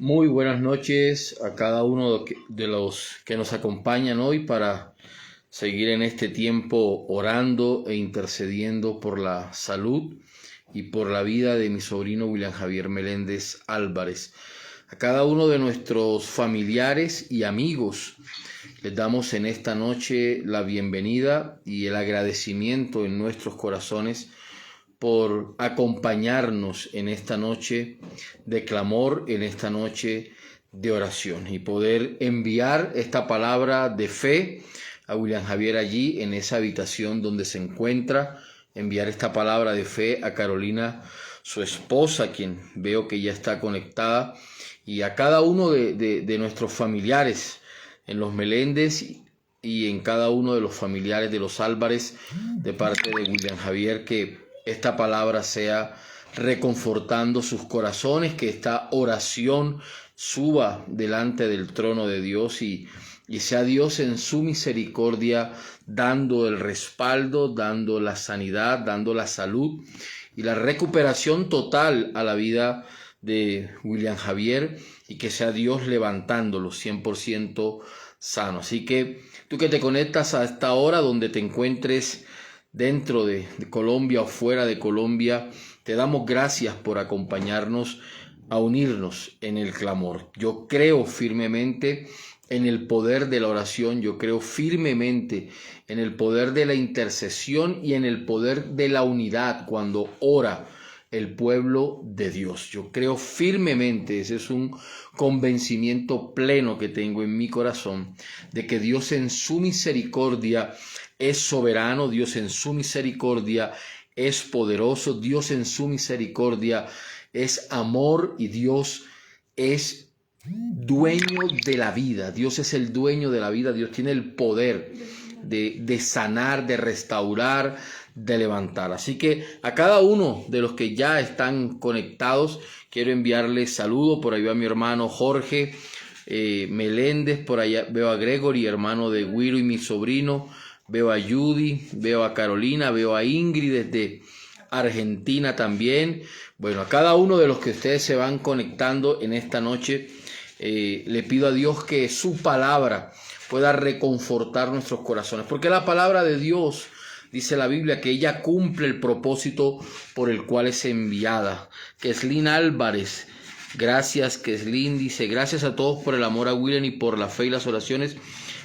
Muy buenas noches a cada uno de los que nos acompañan hoy para seguir en este tiempo orando e intercediendo por la salud y por la vida de mi sobrino William Javier Meléndez Álvarez. A cada uno de nuestros familiares y amigos les damos en esta noche la bienvenida y el agradecimiento en nuestros corazones por acompañarnos en esta noche de clamor, en esta noche de oración y poder enviar esta palabra de fe a William Javier allí en esa habitación donde se encuentra, enviar esta palabra de fe a Carolina, su esposa, quien veo que ya está conectada, y a cada uno de nuestros familiares en los Meléndez y en cada uno de los familiares de los Álvarez de parte de William Javier, que esta palabra sea reconfortando sus corazones, que esta oración suba delante del trono de Dios y sea Dios en su misericordia dando el respaldo, dando la sanidad, dando la salud y la recuperación total a la vida de William Javier, y que sea Dios levantándolo 100% sano. Así que tú que te conectas a esta hora, donde te encuentres dentro de Colombia o fuera de Colombia, te damos gracias por acompañarnos a unirnos en el clamor. Yo creo firmemente en el poder de la oración, yo creo firmemente en el poder de la intercesión y en el poder de la unidad cuando ora el pueblo de Dios. Yo creo firmemente, ese es un convencimiento pleno que tengo en mi corazón, de que Dios en su misericordia es soberano, Dios en su misericordia es poderoso, Dios en su misericordia es amor y Dios es dueño de la vida. Dios es el dueño de la vida, Dios tiene el poder de sanar, de restaurar, de levantar. Así que a cada uno de los que ya están conectados, quiero enviarles saludos. Por ahí va mi hermano Jorge Meléndez, por allá veo a Gregory, hermano de Wiro y mi sobrino. Veo a Judy, veo a Carolina, veo a Ingrid desde Argentina también. Bueno, a cada uno de los que ustedes se van conectando en esta noche, le pido a Dios que su palabra pueda reconfortar nuestros corazones. Porque la palabra de Dios, dice la Biblia, que ella cumple el propósito por el cual es enviada. Keslin Álvarez, gracias Keslin, dice, gracias a todos por el amor a William y por la fe y las oraciones.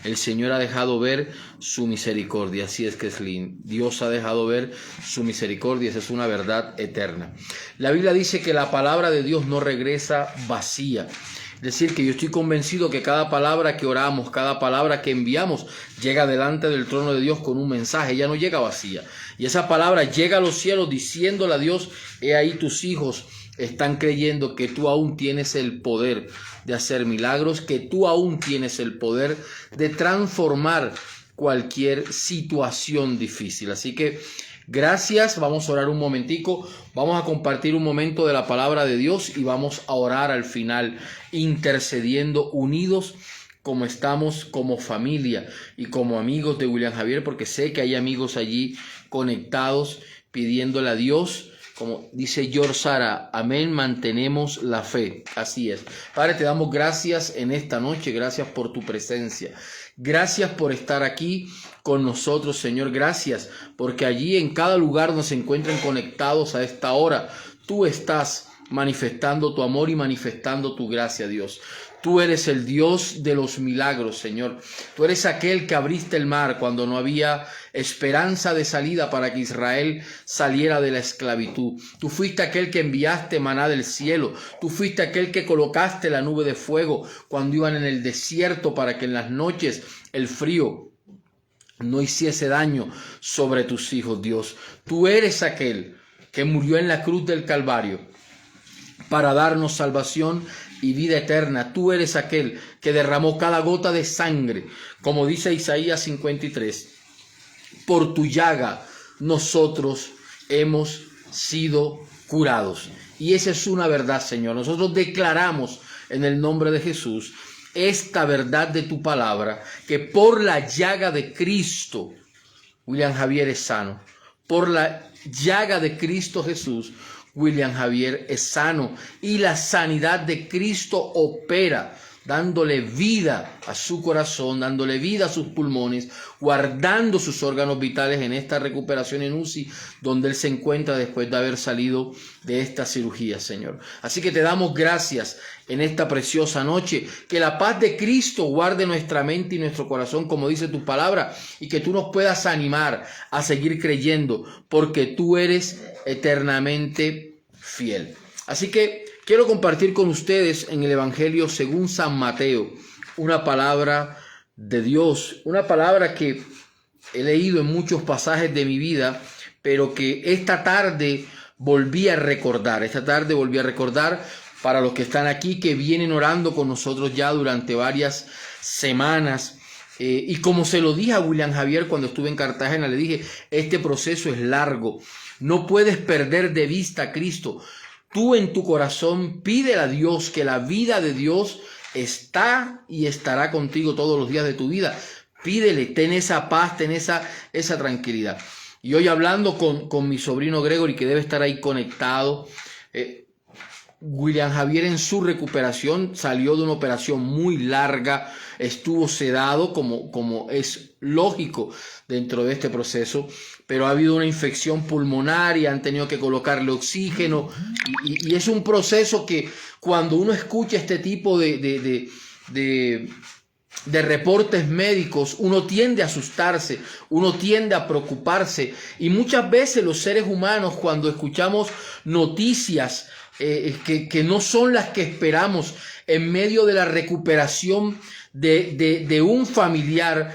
El Señor ha dejado ver su misericordia. Así es, Keslin. Dios ha dejado ver su misericordia. Esa es una verdad eterna. La Biblia dice que la palabra de Dios no regresa vacía. Es decir, que yo estoy convencido que cada palabra que oramos, cada palabra que enviamos, llega delante del trono de Dios con un mensaje. Ella no llega vacía. Y esa palabra llega a los cielos diciéndole a Dios: he ahí tus hijos están creyendo que tú aún tienes el poder de hacer milagros, que tú aún tienes el poder de transformar cualquier situación difícil. Así que gracias, vamos a orar un momentico, vamos a compartir un momento de la palabra de Dios y vamos a orar al final, intercediendo unidos como estamos, como familia y como amigos de William Javier, porque sé que hay amigos allí conectados pidiéndole a Dios. Como dice George Sara, amén, mantenemos la fe. Así es. Padre, te damos gracias en esta noche, gracias por tu presencia. Gracias por estar aquí con nosotros, Señor. Gracias porque allí en cada lugar donde se encuentren conectados a esta hora, tú estás manifestando tu amor y manifestando tu gracia, Dios. Tú eres el Dios de los milagros, Señor. Tú eres aquel que abriste el mar cuando no había esperanza de salida para que Israel saliera de la esclavitud. Tú fuiste aquel que enviaste maná del cielo. Tú fuiste aquel que colocaste la nube de fuego cuando iban en el desierto para que en las noches el frío no hiciese daño sobre tus hijos, Dios. Tú eres aquel que murió en la cruz del Calvario para darnos salvación y vida eterna. Tú eres aquel que derramó cada gota de sangre, como dice Isaías 53. Por tu llaga nosotros hemos sido curados. Y esa es una verdad, Señor. Nosotros declaramos en el nombre de Jesús esta verdad de tu palabra, que por la llaga de Cristo, William Javier es sano. Por la llaga de Cristo Jesús, William Javier es sano y la sanidad de Cristo opera, dándole vida a su corazón, dándole vida a sus pulmones, guardando sus órganos vitales en esta recuperación en UCI, donde él se encuentra después de haber salido de esta cirugía, Señor. Así que te damos gracias en esta preciosa noche, que la paz de Cristo guarde nuestra mente y nuestro corazón, como dice tu palabra, y que tú nos puedas animar a seguir creyendo, porque tú eres eternamente fiel. Así que quiero compartir con ustedes en el Evangelio según San Mateo una palabra de Dios, una palabra que he leído en muchos pasajes de mi vida, pero que esta tarde volví a recordar para los que están aquí, que vienen orando con nosotros ya durante varias semanas. Y como se lo dije a William Javier cuando estuve en Cartagena, le dije, este proceso es largo, no puedes perder de vista a Cristo. Tú en tu corazón pídele a Dios que la vida de Dios está y estará contigo todos los días de tu vida. Pídele, ten esa paz, ten esa tranquilidad. Y hoy hablando con mi sobrino Gregory, que debe estar ahí conectado, William Javier en su recuperación salió de una operación muy larga, estuvo sedado como es lógico dentro de este proceso, pero ha habido una infección pulmonar y han tenido que colocarle oxígeno y es un proceso que cuando uno escucha este tipo de reportes médicos, uno tiende a asustarse, uno tiende a preocuparse, y muchas veces los seres humanos, cuando escuchamos noticias que no son las que esperamos en medio de la recuperación de un familiar,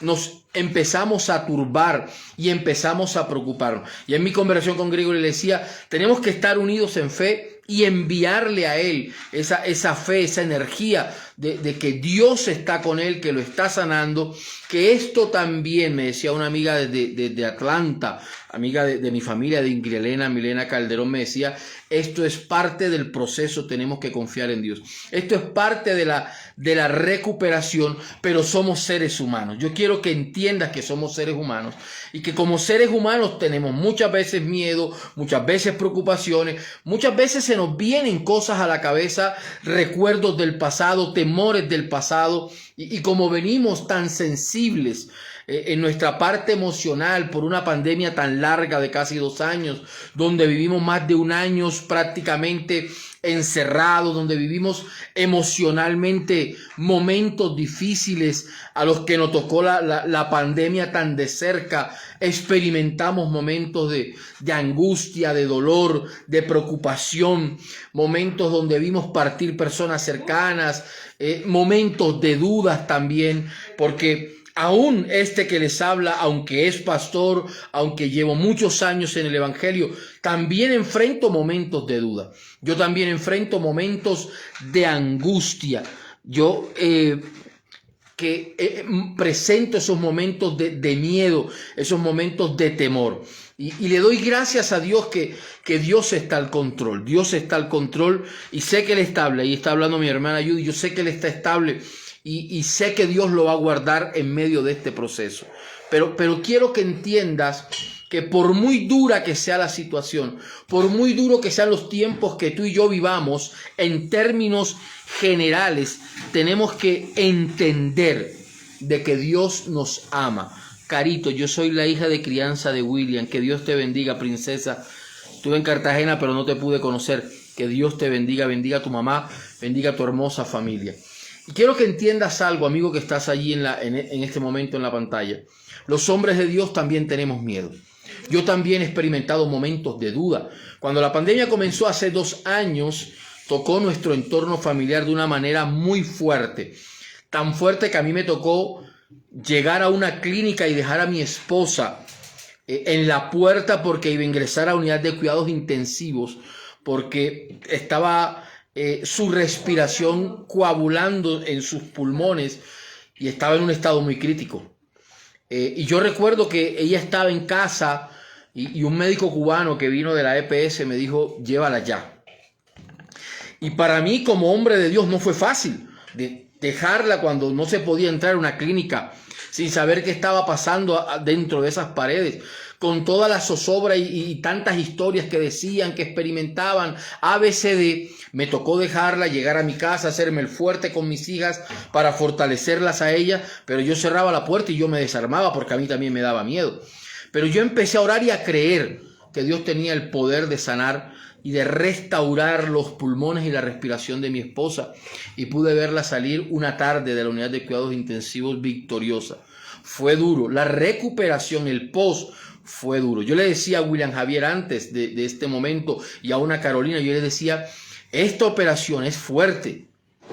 nos empezamos a turbar y empezamos a preocuparnos. Y en mi conversación con Gregory le decía, tenemos que estar unidos en fe y enviarle a él esa fe, esa energía de que Dios está con él, que lo está sanando, que esto también, me decía una amiga de Atlanta, amiga de mi familia, de Milena Calderón, me decía, esto es parte del proceso, tenemos que confiar en Dios. Esto es parte de la recuperación, pero somos seres humanos. Yo quiero que entiendas que somos seres humanos y que como seres humanos tenemos muchas veces miedo, muchas veces preocupaciones, muchas veces se nos vienen cosas a la cabeza, recuerdos del pasado, temores del pasado, y como venimos tan sensibles en nuestra parte emocional por una pandemia tan larga de casi 2 años, donde vivimos más de 1 año prácticamente encerrados, donde vivimos emocionalmente momentos difíciles a los que nos tocó la pandemia tan de cerca, experimentamos momentos de angustia, de dolor, de preocupación, momentos donde vimos partir personas cercanas, momentos de dudas también, porque aún este que les habla, aunque es pastor, aunque llevo muchos años en el Evangelio, también enfrento momentos de duda. Yo también enfrento momentos de angustia. Yo presento esos momentos de miedo, esos momentos de temor. Y le doy gracias a Dios que Dios está al control. Dios está al control y sé que Él está estable. Ahí está hablando mi hermana Judy. Yo sé que Él está estable. Y sé que Dios lo va a guardar en medio de este proceso. Pero quiero que entiendas que por muy dura que sea la situación, por muy duro que sean los tiempos que tú y yo vivamos, en términos generales, tenemos que entender de que Dios nos ama. Carito, yo soy la hija de crianza de William. Que Dios te bendiga, princesa. Estuve en Cartagena, pero no te pude conocer. Que Dios te bendiga, bendiga a tu mamá, bendiga a tu hermosa familia. Y quiero que entiendas algo, amigo, que estás allí en este momento en la pantalla. Los hombres de Dios también tenemos miedo. Yo también he experimentado momentos de duda. Cuando la pandemia comenzó hace 2 años, tocó nuestro entorno familiar de una manera muy fuerte. Tan fuerte que a mí me tocó llegar a una clínica y dejar a mi esposa en la puerta porque iba a ingresar a unidad de cuidados intensivos, porque estaba su respiración coagulando en sus pulmones y estaba en un estado muy crítico. Y yo recuerdo que ella estaba en casa y un médico cubano que vino de la EPS me dijo, llévala ya. Y para mí, como hombre de Dios, no fue fácil dejarla cuando no se podía entrar a una clínica sin saber qué estaba pasando dentro de esas paredes. con toda la zozobra y tantas historias que decían, que experimentaban, ABCD, me tocó dejarla, llegar a mi casa, hacerme el fuerte con mis hijas para fortalecerlas a ellas, pero yo cerraba la puerta y yo me desarmaba porque a mí también me daba miedo. Pero yo empecé a orar y a creer que Dios tenía el poder de sanar y de restaurar los pulmones y la respiración de mi esposa, y pude verla salir una tarde de la unidad de cuidados intensivos victoriosa. Fue duro, la recuperación, el post fue duro. Yo le decía a William Javier antes de este momento y a una Carolina, yo le decía, esta operación es fuerte,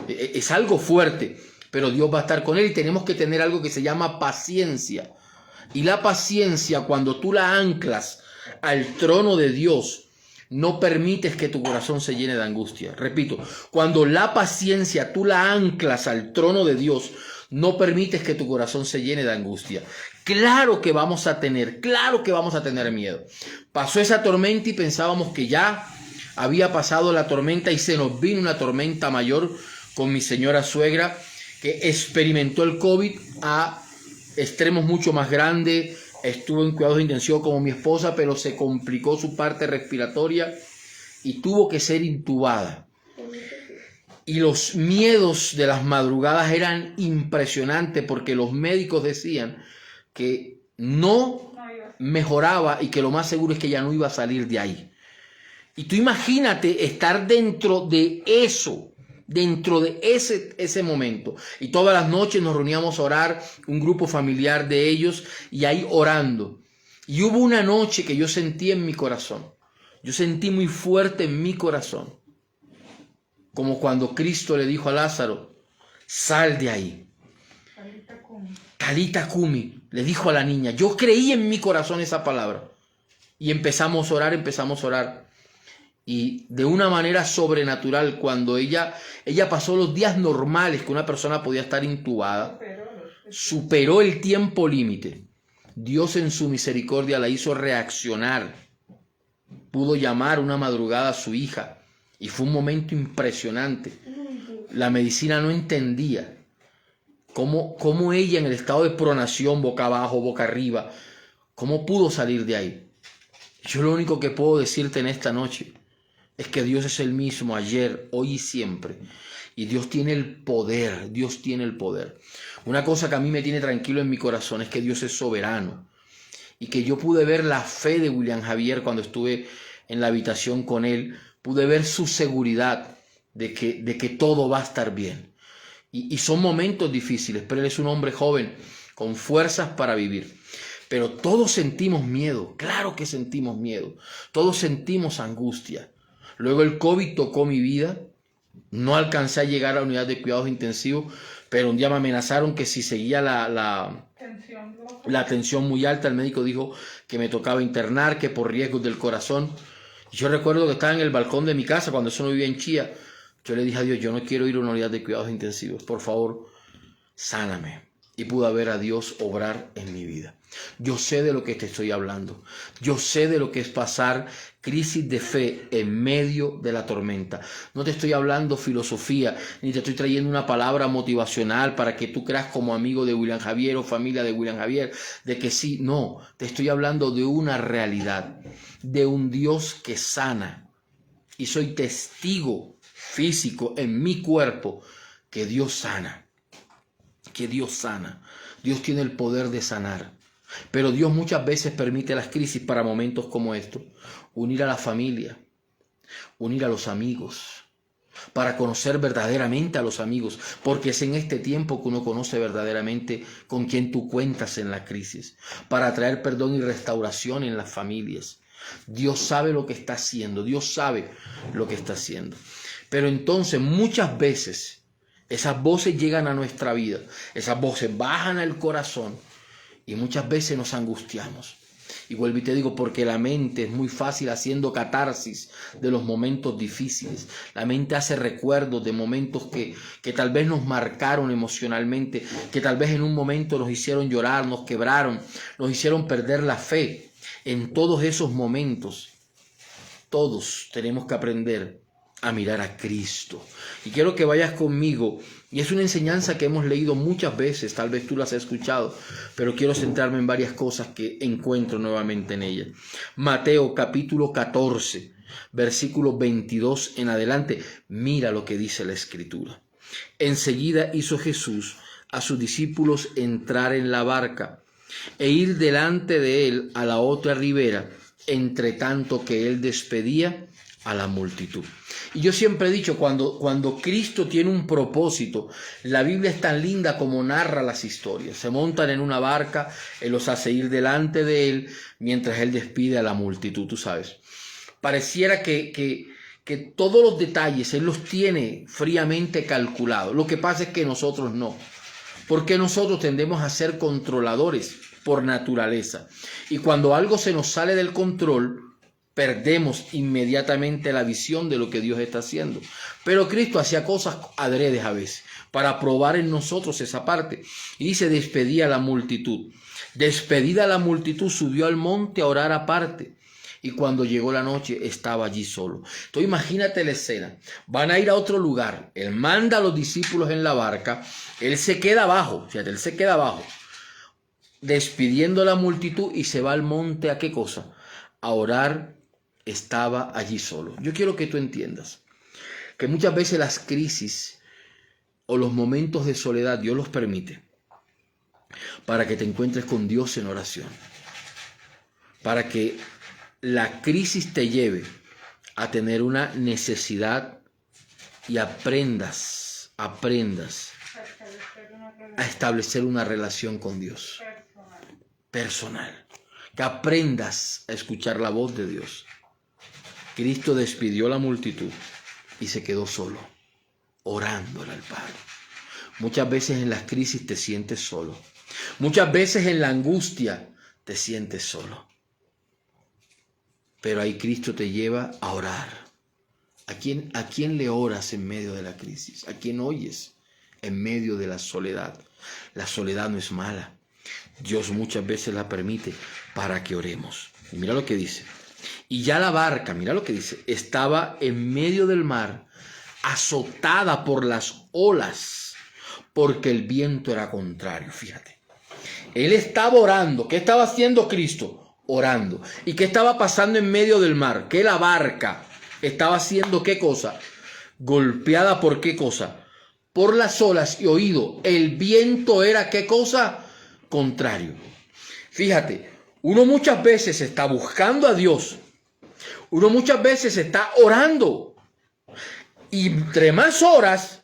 es algo fuerte, pero Dios va a estar con él y tenemos que tener algo que se llama paciencia. Y la paciencia, cuando tú la anclas al trono de Dios, no permites que tu corazón se llene de angustia. Repito, cuando la paciencia tú la anclas al trono de Dios, no permites que tu corazón se llene de angustia. Claro que vamos a tener miedo. Pasó esa tormenta y pensábamos que ya había pasado la tormenta y se nos vino una tormenta mayor con mi señora suegra, que experimentó el COVID a extremos mucho más grandes. Estuvo en cuidados intensivos como mi esposa, pero se complicó su parte respiratoria y tuvo que ser intubada. Y los miedos de las madrugadas eran impresionantes porque los médicos decían que no mejoraba y que lo más seguro es que ella no iba a salir de ahí. Y tú imagínate estar dentro de eso, dentro de ese momento. Y todas las noches nos reuníamos a orar, un grupo familiar de ellos, y ahí orando. Y hubo una noche que yo sentí en mi corazón. Yo sentí muy fuerte en mi corazón. Como cuando Cristo le dijo a Lázaro, sal de ahí. Talita Kumi, le dijo a la niña. Yo creí en mi corazón esa palabra. Y empezamos a orar. Y de una manera sobrenatural, cuando ella pasó los días normales que una persona podía estar intubada, superó el tiempo límite. Dios en su misericordia la hizo reaccionar. Pudo llamar una madrugada a su hija y fue un momento impresionante. La medicina no entendía cómo ella en el estado de pronación, boca abajo, boca arriba, cómo pudo salir de ahí. Yo lo único que puedo decirte en esta noche es que Dios es el mismo ayer, hoy y siempre. Y Dios tiene el poder, Dios tiene el poder. Una cosa que a mí me tiene tranquilo en mi corazón es que Dios es soberano. Y que yo pude ver la fe de William Javier cuando estuve en la habitación con él. Pude ver su seguridad de que todo va a estar bien. Y son momentos difíciles, pero él es un hombre joven, con fuerzas para vivir. Pero todos sentimos miedo, claro que sentimos miedo. Todos sentimos angustia. Luego el COVID tocó mi vida, no alcancé a llegar a la unidad de cuidados intensivos, pero un día me amenazaron que si seguía la tensión muy alta, el médico dijo que me tocaba internar, que por riesgos del corazón. Yo recuerdo que estaba en el balcón de mi casa cuando eso no vivía en Chía. Yo le dije a Dios, yo no quiero ir a una unidad de cuidados intensivos, por favor, sáname. Y pude ver a Dios obrar en mi vida. Yo sé de lo que te estoy hablando. Yo sé de lo que es pasar crisis de fe en medio de la tormenta. No te estoy hablando filosofía, ni te estoy trayendo una palabra motivacional para que tú creas como amigo de William Javier o familia de William Javier, de que sí, no. Te estoy hablando de una realidad, de un Dios que sana. Y soy testigo físico en mi cuerpo que Dios sana. Que Dios sana. Dios tiene el poder de sanar. Pero Dios muchas veces permite las crisis para momentos como estos. Unir a la familia, unir a los amigos, para conocer verdaderamente a los amigos, porque es en este tiempo que uno conoce verdaderamente con quién tú cuentas en la crisis, para traer perdón y restauración en las familias. Dios sabe lo que está haciendo, Dios sabe lo que está haciendo. Pero entonces muchas veces esas voces llegan a nuestra vida, esas voces bajan al corazón y muchas veces nos angustiamos. Y vuelvo y te digo, porque la mente es muy fácil haciendo catarsis de los momentos difíciles. La mente hace recuerdos de momentos que tal vez nos marcaron emocionalmente, que tal vez en un momento nos hicieron llorar, nos quebraron, nos hicieron perder la fe. En todos esos momentos, todos tenemos que aprender a mirar a Cristo. Y quiero que vayas conmigo, y es una enseñanza que hemos leído muchas veces, tal vez tú las has escuchado, pero quiero centrarme en varias cosas que encuentro nuevamente en ella. Mateo capítulo 14, versículo 22 en adelante, mira lo que dice la Escritura. Enseguida hizo Jesús a sus discípulos entrar en la barca e ir delante de él a la otra ribera, entre tanto que él despedía a la multitud. Y yo siempre he dicho, cuando Cristo tiene un propósito, la Biblia es tan linda como narra las historias. Se montan en una barca, Él los hace ir delante de Él, mientras Él despide a la multitud, tú sabes. Pareciera que todos los detalles Él los tiene fríamente calculados. Lo que pasa es que nosotros no. Porque nosotros tendemos a ser controladores por naturaleza. Y cuando algo se nos sale del control, perdemos inmediatamente la visión de lo que Dios está haciendo. Pero Cristo hacía cosas adredes a veces para probar en nosotros esa parte. Y dice, despedía a la multitud. Despedida la multitud, subió al monte a orar aparte. Y cuando llegó la noche, estaba allí solo. Entonces imagínate la escena. Van a ir a otro lugar. Él manda a los discípulos en la barca. Él se queda abajo. Fíjate, él se queda abajo, despidiendo a la multitud, y se va al monte, ¿a qué cosa? A orar. Estaba allí solo. Yo quiero que tú entiendas que muchas veces las crisis o los momentos de soledad Dios los permite para que te encuentres con Dios en oración, para que la crisis te lleve a tener una necesidad y aprendas a establecer una relación con Dios personal, que aprendas a escuchar la voz de Dios. Cristo despidió a la multitud y se quedó solo, orándole al Padre. Muchas veces en las crisis te sientes solo. Muchas veces en la angustia te sientes solo. Pero ahí Cristo te lleva a orar. ¿A quién le oras en medio de la crisis? ¿A quién oyes en medio de la soledad? La soledad no es mala. Dios muchas veces la permite para que oremos. Y mira lo que dice. Y ya la barca, mira lo que dice, estaba en medio del mar, azotada por las olas, porque el viento era contrario. Fíjate, él estaba orando. ¿Qué estaba haciendo Cristo? Orando. ¿Y qué estaba pasando en medio del mar? Que la barca estaba haciendo ¿qué cosa? Golpeada por ¿qué cosa? Por las olas. Y oído, el viento era ¿qué cosa? Contrario. Fíjate, uno muchas veces está buscando a Dios. Uno muchas veces está orando. Y entre más horas,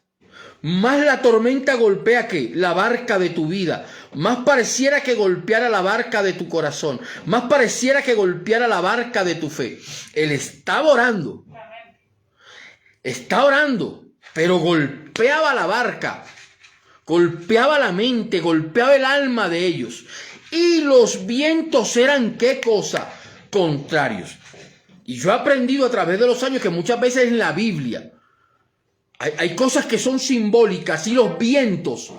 más la tormenta golpea ¿qué? La barca de tu vida. Más pareciera que golpeara la barca de tu corazón. Más pareciera que golpeara la barca de tu fe. Él estaba orando. Está orando, pero golpeaba la barca. Golpeaba la mente, golpeaba el alma de ellos. Y los vientos eran ¿qué cosa? Contrarios. Y yo he aprendido a través de los años que muchas veces en la Biblia hay cosas que son simbólicas, y los vientos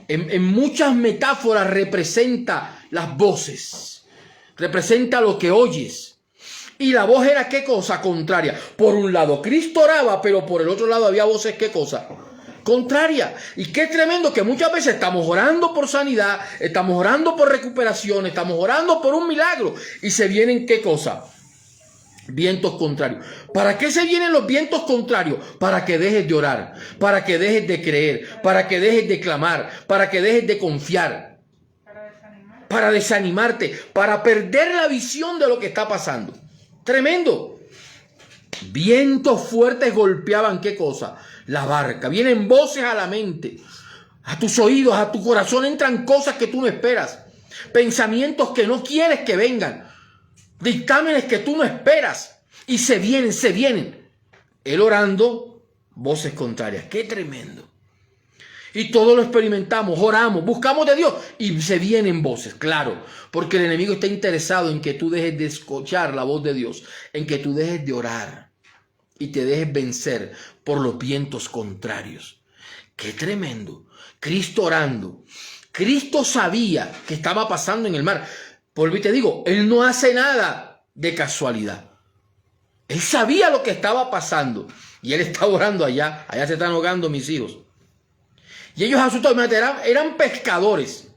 en muchas metáforas representa las voces, representa lo que oyes. Y la voz era ¿qué cosa? Contraria. Por un lado Cristo oraba, pero por el otro lado había voces ¿qué cosa? Contraria. Y qué tremendo que muchas veces estamos orando por sanidad, estamos orando por recuperación, estamos orando por un milagro, y se vienen ¿qué cosa? Vientos contrarios. ¿Para qué se vienen los vientos contrarios? Para que dejes de orar, para que dejes de creer, para que dejes de clamar, para que dejes de confiar, para desanimarte, para perder la visión de lo que está pasando. Tremendo. Vientos fuertes golpeaban ¿qué cosa? La barca. Vienen voces a la mente, a tus oídos, a tu corazón entran cosas que tú no esperas, pensamientos que no quieres que vengan, dictámenes que tú no esperas, y se vienen. Él orando, voces contrarias. ¡Qué tremendo! Y todo lo experimentamos, oramos, buscamos de Dios, y se vienen voces, claro, porque el enemigo está interesado en que tú dejes de escuchar la voz de Dios, en que tú dejes de orar y te dejes vencer por los vientos contrarios. ¡Qué tremendo! Cristo orando. Cristo sabía que estaba pasando en el mar. Por te digo, Él no hace nada de casualidad. Él sabía lo que estaba pasando. Y él estaba orando allá se están ahogando mis hijos. Y ellos asustados, eran pescadores.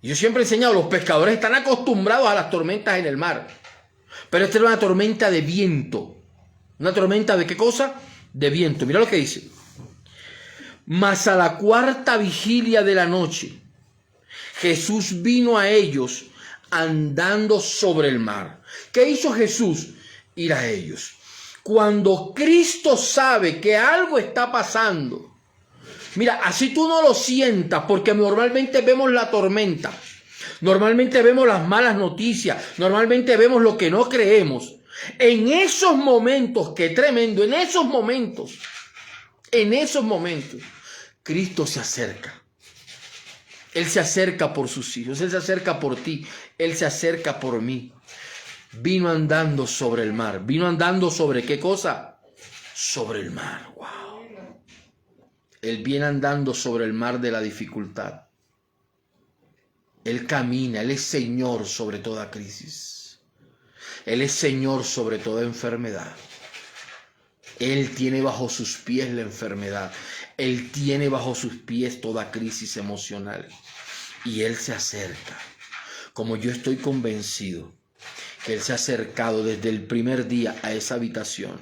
Yo siempre he enseñado, los pescadores están acostumbrados a las tormentas en el mar. Pero esta era una tormenta de viento. ¿Una tormenta de qué cosa? De viento. Mira lo que dice. Mas a la cuarta vigilia de la noche, Jesús vino a ellos andando sobre el mar. ¿Qué hizo Jesús? Ir a ellos. Cuando Cristo sabe que algo está pasando, mira, así tú no lo sientas, porque normalmente vemos la tormenta, normalmente vemos las malas noticias, normalmente vemos lo que no creemos. En esos momentos, qué tremendo, en esos momentos, Cristo se acerca. Él se acerca por sus hijos, Él se acerca por ti, Él se acerca por mí. Vino andando sobre el mar. ¿Vino andando sobre qué cosa? Sobre el mar. Wow. Él viene andando sobre el mar de la dificultad. Él camina, Él es Señor sobre toda crisis. Él es Señor sobre toda enfermedad. Él tiene bajo sus pies la enfermedad. Él tiene bajo sus pies toda crisis emocional. Y Él se acerca. Como yo estoy convencido que Él se ha acercado desde el primer día a esa habitación.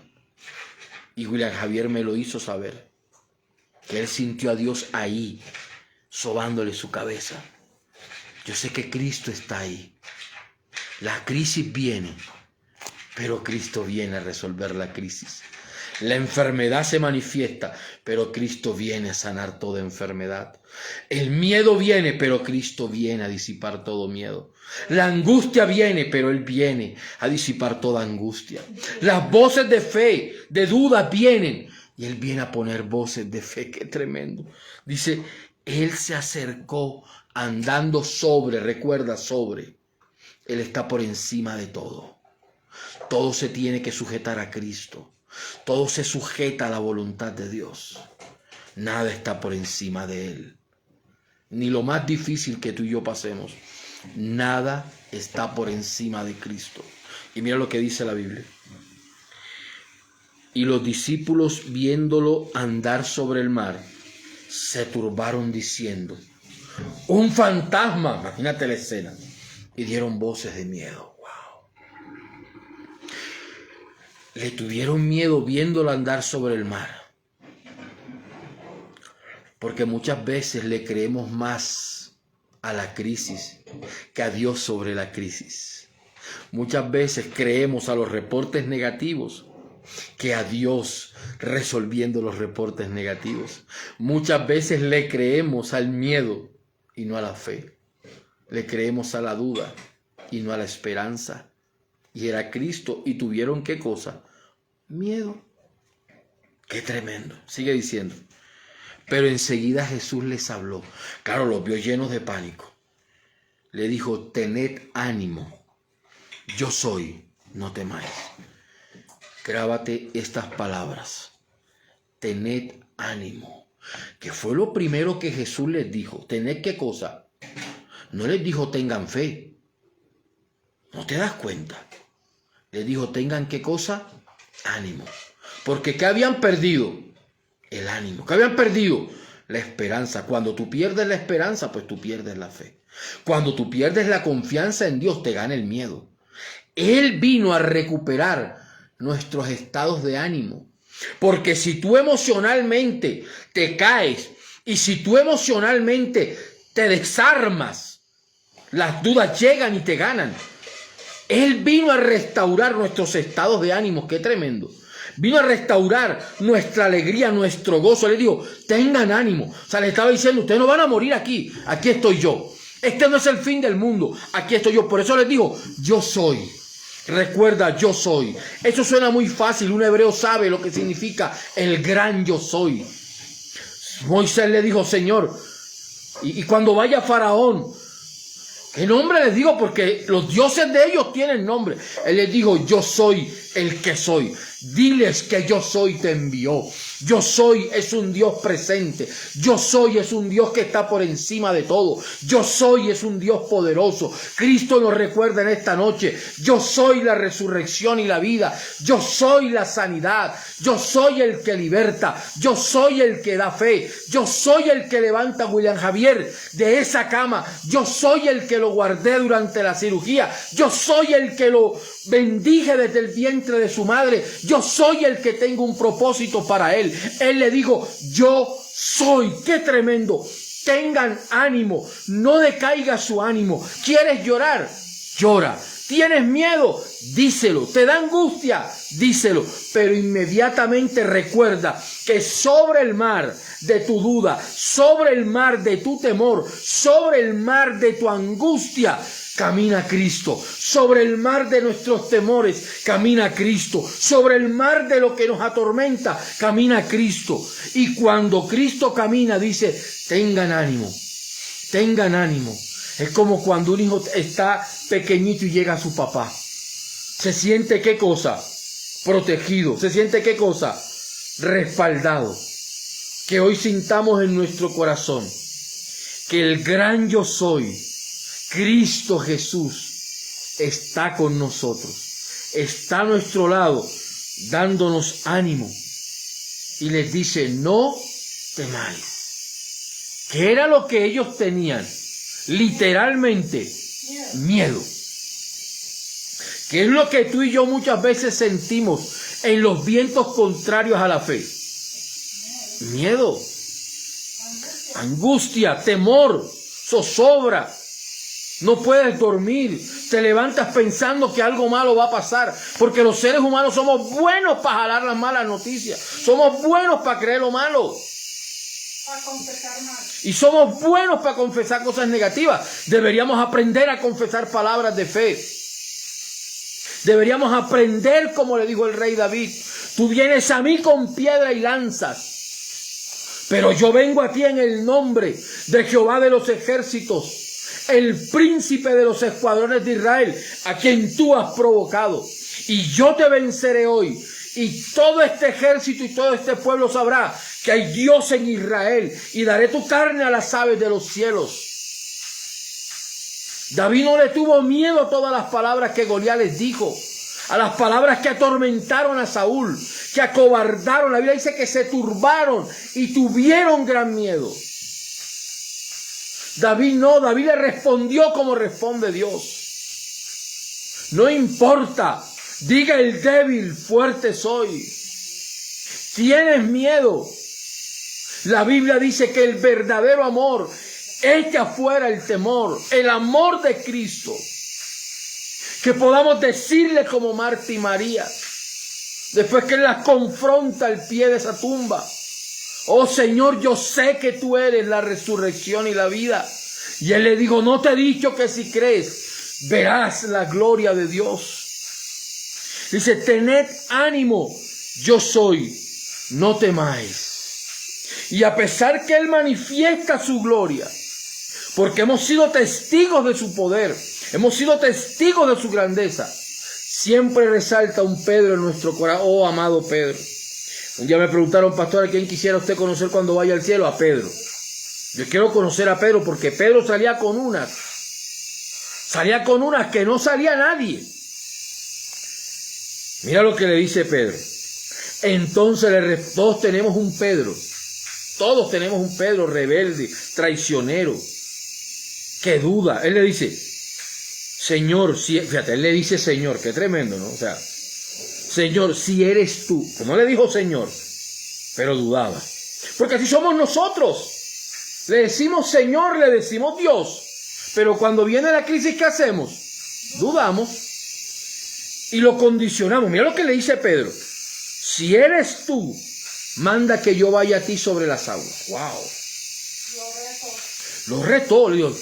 Y William Javier me lo hizo saber. Que Él sintió a Dios ahí, sobándole su cabeza. Yo sé que Cristo está ahí. La crisis viene, pero Cristo viene a resolver la crisis. La enfermedad se manifiesta, pero Cristo viene a sanar toda enfermedad. El miedo viene, pero Cristo viene a disipar todo miedo. La angustia viene, pero Él viene a disipar toda angustia. Las voces de fe, de duda vienen, y Él viene a poner voces de fe. ¡Qué tremendo! Dice, Él se acercó andando sobre, recuerda, sobre. Él está por encima de todo. Todo se tiene que sujetar a Cristo. Todo se sujeta a la voluntad de Dios. Nada está por encima de Él. Ni lo más difícil que tú y yo pasemos. Nada está por encima de Cristo. Y mira lo que dice la Biblia. Y los discípulos, viéndolo andar sobre el mar, se turbaron diciendo, ¡un fantasma! Imagínate la escena. Y dieron voces de miedo. Le tuvieron miedo viéndolo andar sobre el mar. Porque muchas veces le creemos más a la crisis que a Dios sobre la crisis. Muchas veces creemos a los reportes negativos que a Dios resolviendo los reportes negativos. Muchas veces le creemos al miedo y no a la fe. Le creemos a la duda y no a la esperanza. Y era Cristo. ¿Y tuvieron qué cosa? Miedo. Qué tremendo. Sigue diciendo. Pero enseguida Jesús les habló. Claro, los vio llenos de pánico. Le dijo, tened ánimo. Yo soy, no temáis. Grábate estas palabras. Tened ánimo. Que fue lo primero que Jesús les dijo. ¿Tened qué cosa? No les dijo tengan fe. ¿No te das cuenta? Les dijo tengan qué cosa? Ánimo. Porque ¿qué habían perdido? El ánimo. ¿Qué habían perdido? La esperanza. Cuando tú pierdes la esperanza, pues tú pierdes la fe. Cuando tú pierdes la confianza en Dios, te gana el miedo. Él vino a recuperar nuestros estados de ánimo. Porque si tú emocionalmente te caes y si tú emocionalmente te desarmas, las dudas llegan y te ganan. Él vino a restaurar nuestros estados de ánimo. ¡Qué tremendo! Vino a restaurar nuestra alegría, nuestro gozo. Le digo, tengan ánimo. O sea, le estaba diciendo, ustedes no van a morir aquí. Aquí estoy yo. Este no es el fin del mundo. Aquí estoy yo. Por eso les digo, yo soy. Recuerda, yo soy. Eso suena muy fácil. Un hebreo sabe lo que significa el gran yo soy. Moisés le dijo, Señor, y cuando vaya Faraón, ¿qué nombre les digo? Porque los dioses de ellos tienen nombre. Él les dijo, yo soy el que soy. Diles que yo soy te envió. Yo soy es un Dios presente. Yo soy es un Dios que está por encima de todo. Yo soy es un Dios poderoso. Cristo nos recuerda en esta noche. Yo soy la resurrección y la vida. Yo soy la sanidad. Yo soy el que liberta. Yo soy el que da fe. Yo soy el que levanta a William Javier de esa cama. Yo soy el que lo guardé durante la cirugía. Yo soy el que lo bendije desde el vientre de su madre. Yo soy el que tengo un propósito para él. Él le dijo, yo soy. ¡Qué tremendo! Tengan ánimo, no decaiga su ánimo. ¿Quieres llorar? Llora. ¿Tienes miedo? Díselo. ¿Te da angustia? Díselo. Pero inmediatamente recuerda que sobre el mar de tu duda, sobre el mar de tu temor, sobre el mar de tu angustia, camina Cristo. Sobre el mar de nuestros temores, camina Cristo. Sobre el mar de lo que nos atormenta, camina Cristo. Y cuando Cristo camina, dice, tengan ánimo, tengan ánimo. Es como cuando un hijo está pequeñito y llega a su papá. Se siente, ¿qué cosa? Protegido. Se siente, ¿qué cosa? Respaldado. Que hoy sintamos en nuestro corazón que el gran yo soy, Cristo Jesús, está con nosotros, está a nuestro lado, dándonos ánimo, y les dice, no temáis. ¿Qué era lo que ellos tenían? Literalmente, miedo. ¿Qué es lo que tú y yo muchas veces sentimos en los vientos contrarios a la fe? Miedo, angustia, temor, zozobra. No puedes dormir, te levantas pensando que algo malo va a pasar, porque los seres humanos somos buenos para jalar las malas noticias, somos buenos para creer lo malo. Para confesar mal. Y somos buenos para confesar cosas negativas. Deberíamos aprender a confesar palabras de fe. Deberíamos aprender, como le dijo el rey David, tú vienes a mí con piedra y lanzas, pero yo vengo a ti en el nombre de Jehová de los ejércitos, el príncipe de los escuadrones de Israel, a quien tú has provocado. Y yo te venceré hoy. Y todo este ejército y todo este pueblo sabrá que hay Dios en Israel. Y daré tu carne a las aves de los cielos. David no le tuvo miedo a todas las palabras que Goliat les dijo. A las palabras que atormentaron a Saúl, que acobardaron. La Biblia dice que se turbaron y tuvieron gran miedo. David no, David le respondió como responde Dios. No importa, diga el débil, fuerte soy. ¿Tienes miedo? La Biblia dice que el verdadero amor echa fuera el temor, el amor de Cristo. Que podamos decirle como Marta y María, después que Él las confronta al pie de esa tumba. Oh Señor, yo sé que tú eres la resurrección y la vida. Y Él le dijo, no te he dicho que si crees, verás la gloria de Dios. Dice, tened ánimo, yo soy, no temáis. Y a pesar que Él manifiesta su gloria, porque hemos sido testigos de su poder, hemos sido testigos de su grandeza, siempre resalta un Pedro en nuestro corazón. Oh, amado Pedro. Un día me preguntaron, pastor, ¿a quién quisiera usted conocer cuando vaya al cielo? A Pedro. Yo quiero conocer a Pedro porque Pedro salía con unas que no salía nadie. Mira lo que le dice Pedro. Entonces todos tenemos un Pedro. Todos tenemos un Pedro rebelde, traicionero, que duda. Él le dice, Señor, fíjate, él le dice Señor, qué tremendo, ¿no? O sea, Señor, si eres tú. No le dijo Señor, pero dudaba. Porque así somos nosotros. Le decimos Señor, le decimos Dios. Pero cuando viene la crisis, ¿qué hacemos? Dudamos. Y lo condicionamos. Mira lo que le dice Pedro. Si eres tú, manda que yo vaya a ti sobre las aguas. ¡Wow! Lo retó. Le dijo,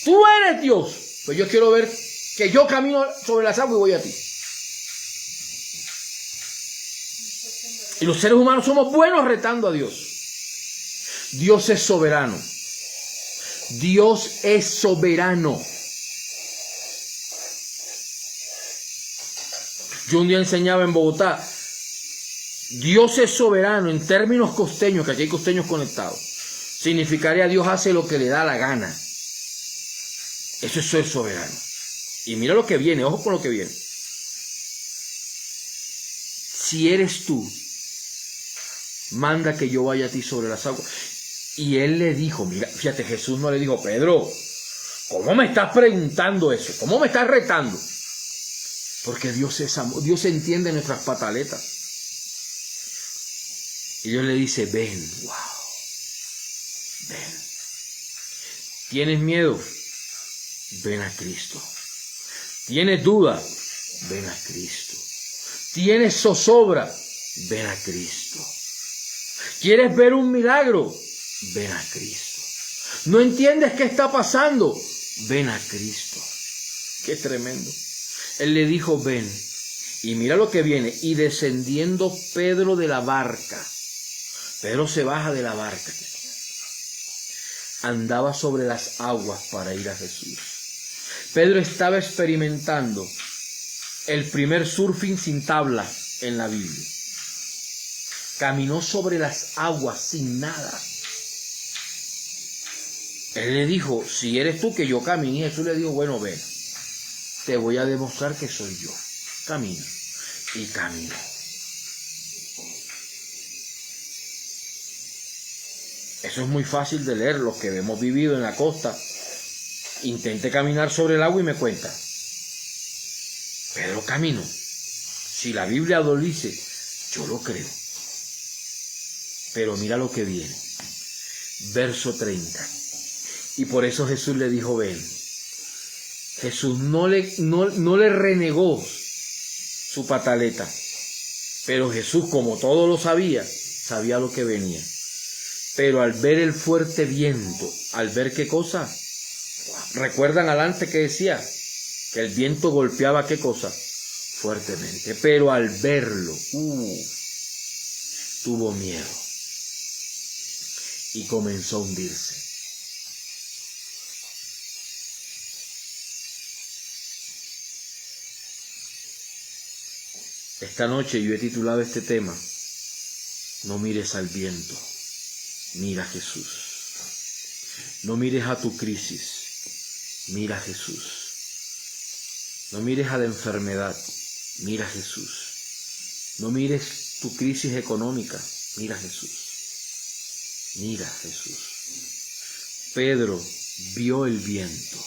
tú eres Dios. Pues yo quiero ver que yo camino sobre las aguas y voy a ti. Y los seres humanos somos buenos retando a Dios. Dios es soberano. Dios es soberano. Yo un día enseñaba en Bogotá. Dios es soberano en términos costeños, que aquí hay costeños conectados. Significaría Dios hace lo que le da la gana. Eso es ser soberano. Y mira lo que viene, ojo con lo que viene. Si eres tú, manda que yo vaya a ti sobre las aguas. Y él le dijo, mira, fíjate, Jesús no le dijo, Pedro, ¿cómo me estás preguntando eso? ¿Cómo me estás retando? Porque Dios es amor, Dios entiende nuestras pataletas. Y Dios le dice, ven, wow, ven. ¿Tienes miedo? Ven a Cristo. ¿Tienes duda? Ven a Cristo. ¿Tienes zozobra? Ven a Cristo. ¿Quieres ver un milagro? Ven a Cristo. ¿No entiendes qué está pasando? Ven a Cristo. Qué tremendo. Él le dijo, ven. Y mira lo que viene. Y descendiendo Pedro de la barca. Pedro se baja de la barca. Andaba sobre las aguas para ir a Jesús. Pedro estaba experimentando el primer surfing sin tabla en la Biblia. Caminó sobre las aguas sin nada. Él le dijo, si eres tú que yo camine. Y Jesús le dijo, bueno, ven, te voy a demostrar que soy yo. Camina. Y caminó. Eso es muy fácil de leer, los que hemos vivido en la costa. Intenté caminar sobre el agua y me cuenta. Pedro caminó. Si la Biblia lo dice, yo lo creo. Pero mira lo que viene. Verso 30. Y por eso Jesús le dijo, ven. Jesús no le renegó su pataleta. Pero Jesús, como todo lo sabía, sabía lo que venía. Pero al ver el fuerte viento, al ver qué cosa, ¿recuerdan adelante que decía? Que el viento golpeaba qué cosa, fuertemente. Pero al verlo, tuvo miedo y comenzó a hundirse. Esta noche yo he titulado este tema, no mires al viento, mira a Jesús. No mires a tu crisis, mira a Jesús. No mires a la enfermedad, mira a Jesús. No mires tu crisis económica, mira a Jesús. Mira a Jesús. Pedro vio el viento.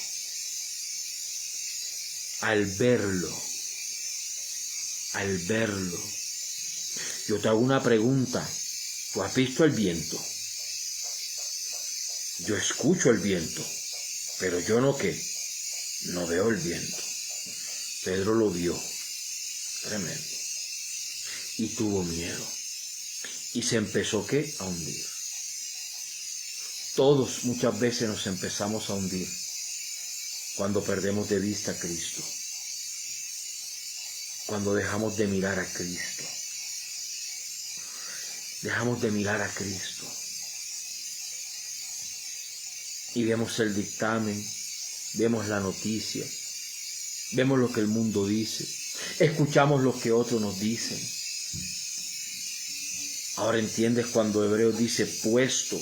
Al verlo, yo te hago una pregunta. ¿Tú has visto el viento? Yo escucho el viento, pero yo no veo el viento. Pedro lo vio, tremendo, y tuvo miedo, y se empezó a hundir. Todos muchas veces nos empezamos a hundir cuando perdemos de vista a Cristo, cuando dejamos de mirar a Cristo, y vemos el dictamen, vemos la noticia, vemos lo que el mundo dice, escuchamos lo que otros nos dicen. Ahora entiendes cuando Hebreos dice, puesto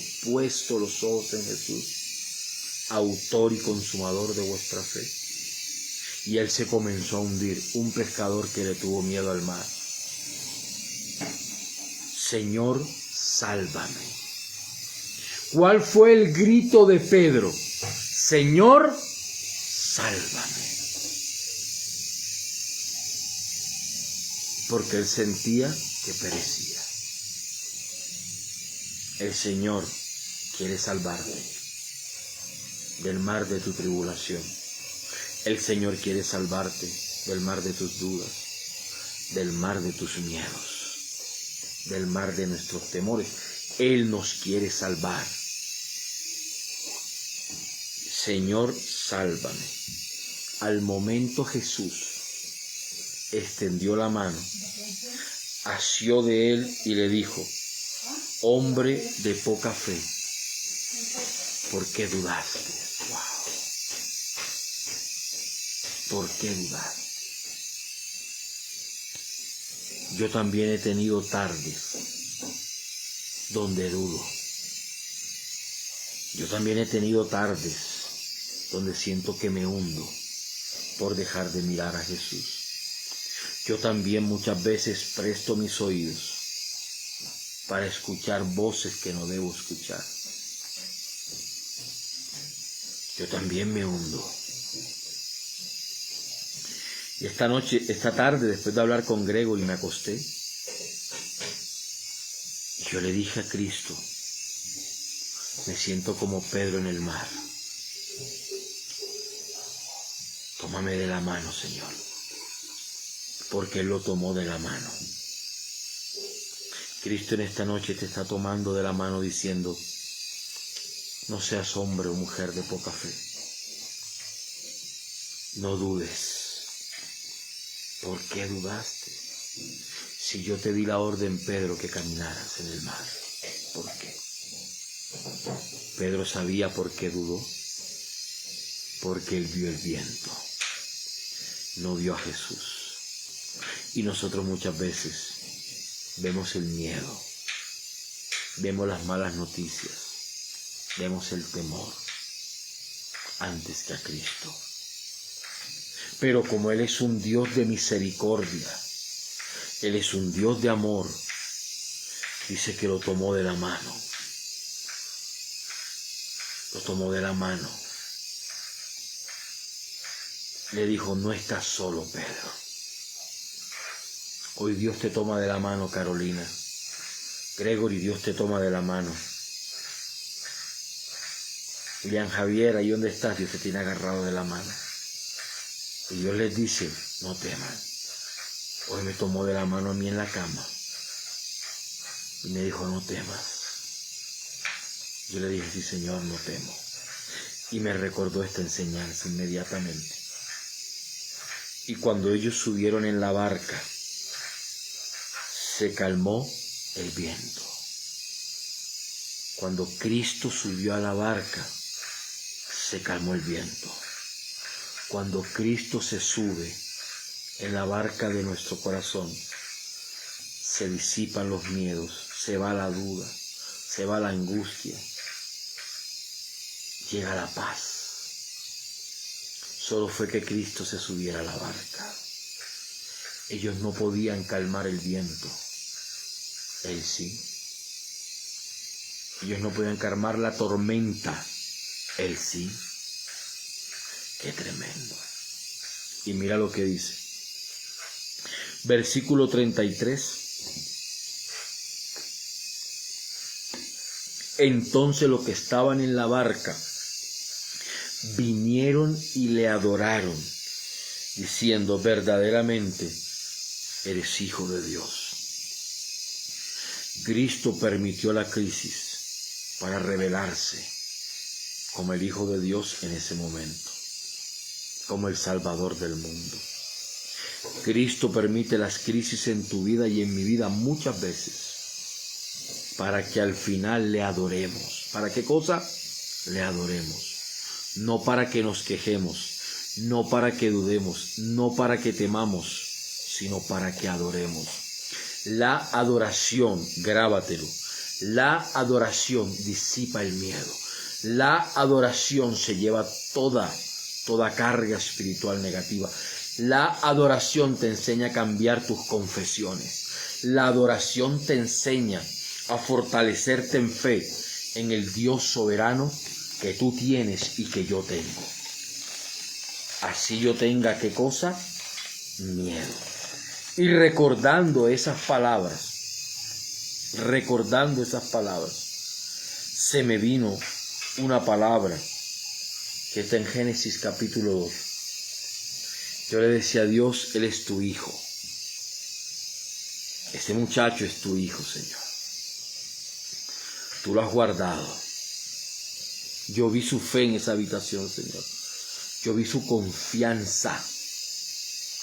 los ojos en Jesús, autor y consumador de vuestra fe. Y él se comenzó a hundir, un pescador que le tuvo miedo al mar. Señor, sálvame. ¿Cuál fue el grito de Pedro? Señor, sálvame. Porque él sentía que perecía. El Señor quiere salvarte del mar de tu tribulación. El Señor quiere salvarte del mar de tus dudas, del mar de tus miedos, del mar de nuestros temores. Él nos quiere salvar. Señor, sálvame. Al momento Jesús extendió la mano, asió de él y le dijo, hombre de poca fe, ¿por qué dudaste? Wow. ¿Por qué dudaste? Yo también he tenido tardes donde dudo. Yo también he tenido tardes donde siento que me hundo por dejar de mirar a Jesús. Yo también muchas veces presto mis oídos para escuchar voces que no debo escuchar. Yo también me hundo. Y esta tarde, después de hablar con Gregory, me acosté. Y yo le dije a Cristo, me siento como Pedro en el mar. Tómame de la mano, Señor. Porque Él lo tomó de la mano. Cristo en esta noche te está tomando de la mano diciendo, no seas hombre o mujer de poca fe. No dudes. ¿Por qué dudaste? Si yo te di la orden, Pedro, que caminaras en el mar. ¿Por qué? Pedro sabía por qué dudó. Porque él vio el viento. No vio a Jesús. Y nosotros muchas veces vemos el miedo. Vemos las malas noticias. Vemos el temor antes que a Cristo. Pero como Él es un Dios de misericordia, Él es un Dios de amor, dice que lo tomó de la mano. Lo tomó de la mano. Le dijo, no estás solo, Pedro. Hoy Dios te toma de la mano, Carolina. Gregory, Dios te toma de la mano. William Javier, ahí donde estás, Dios te tiene agarrado de la mano. Y Dios les dice, no teman. Hoy me tomó de la mano a mí en la cama. Y me dijo, no temas. Yo le dije, sí, Señor, no temo. Y me recordó esta enseñanza inmediatamente. Y cuando ellos subieron en la barca, se calmó el viento. Cuando Cristo subió a la barca, se calmó el viento. Cuando Cristo se sube en la barca de nuestro corazón, se disipan los miedos, se va la duda, se va la angustia, llega la paz. Solo fue que Cristo se subiera a la barca. Ellos no podían calmar el viento, Él sí. Ellos no podían calmar la tormenta, Él sí. Qué tremendo. Y mira lo que dice. Versículo 33. Entonces los que estaban en la barca vinieron y le adoraron, diciendo, verdaderamente eres hijo de Dios. Cristo permitió la crisis para revelarse como el Hijo de Dios en ese momento, como el Salvador del mundo. Cristo permite las crisis en tu vida y en mi vida muchas veces para que al final le adoremos. ¿Para qué cosa? Le adoremos. No para que nos quejemos, no para que dudemos, no para que temamos, sino para que adoremos. La adoración, grábatelo, la adoración disipa el miedo. La adoración se lleva toda carga espiritual negativa. La adoración te enseña a cambiar tus confesiones. La adoración te enseña a fortalecerte en fe en el Dios soberano que tú tienes y que yo tengo. Así yo tenga, ¿qué cosa? Miedo. Y recordando esas palabras, se me vino una palabra que está en Génesis capítulo 2. Yo le decía a Dios, Él es tu hijo. Este muchacho es tu hijo, Señor. Tú lo has guardado. Yo vi su fe en esa habitación, Señor. Yo vi su confianza,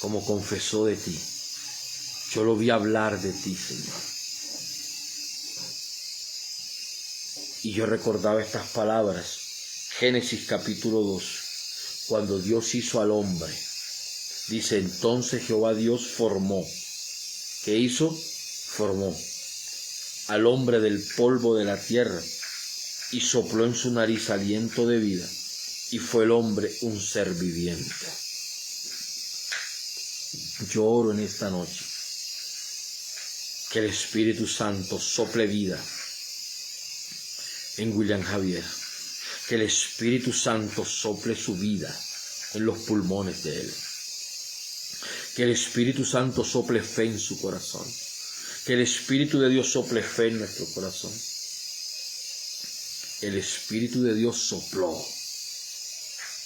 como confesó de ti. Yo lo vi hablar de ti, Señor. Y yo recordaba estas palabras, Génesis capítulo 2, cuando Dios hizo al hombre. Dice, entonces Jehová Dios formó ¿Qué hizo? Formó al hombre del polvo de la tierra y sopló en su nariz aliento de vida, y fue el hombre un ser viviente. Yo oro en esta noche que el Espíritu Santo sople vida en William Javier, que el Espíritu Santo sople su vida en los pulmones de él, que el Espíritu Santo sople fe en su corazón, que el Espíritu de Dios sople fe en nuestro corazón. El Espíritu de Dios sopló